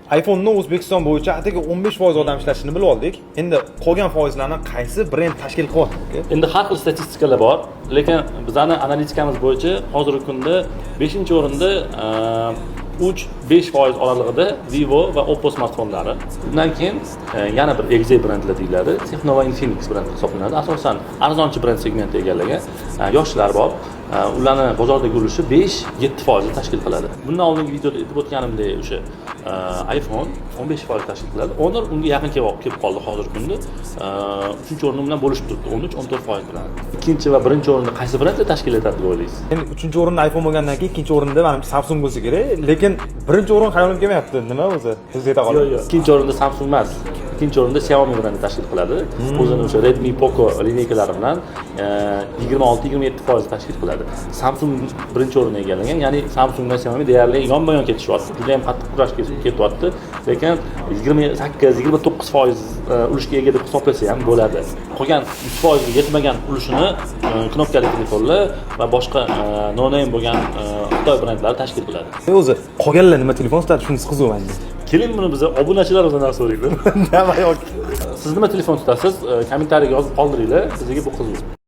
iPhone'ni O'zbekiston bo'yicha atigi 15% odam ishlashini bilib oldik. Endi qolgan foizlarni qaysi brend tashkil qilyapti? Endi har xil statistikalar bor, lekin bizning analitikamiz bo'yicha hozirgi kunda 5-o'rinda 3-5% oralig'ida Vivo va Oppo smartfonlari. Undan keyin yana bir exe brendlar deyiladi. Tecno va Infinix brendi hisoblanadi. Asosan arzonchi brend segmentini egallagan yoshlar bor. Ularning bozordagi ulushi 5-7% tashkil qiladi. Bundan oldingi videoda aytib o'tganimdek o'sha iPhone 15% tashkil qiladi. Honor unga yaqin kelib qoldi hozirgi kunda. 3-o'rin bilan bo'lishib turibdi. 13-14% bilan. Ikkinchi va birinchi o'rinda qaysi brend tashkil etadi deb o'ylaysiz? Endi 3-o'rinda iPhone bo'lgandan keyin ikkinchi o'rinda menimcha Samsung bo'lsa kerak, lekin birinchi o'rin hayolim kelmayapti. Nima o'zi? Siz ayta qoling. Yo'q. Ikkinchi o'rinda Samsung emas. Ikkinchi o'rinda Xiaomi brendi tashkil qiladi. O'zini o'sha Redmi Poco lineykalari bilan 26-27% tashkil qiladi. Samsung birinchi o'rinni egallagan, ya'ni Samsung va Xiaomi deyarli yonma-yon ketishyapti. Juda ham qattiq kurash ketyapti, lekin 28-29% ulushga ega deb hisoblasa ham bo'ladi. Qolgan 3% ga yetmagan ulushini knopkali telefonlar va boshqa no-name bo'lgan Xitoy brendlari tashkil qiladi. O'zi qolganlar nima telefon sotadi, shunisi qiziq menga. Keling buni biz obunachilarimizdan so'raylik. Nima yo'q. Siz nima telefon tutasiz? Kommentariyga yozib qoldiringlar. Bizga bu qiziq.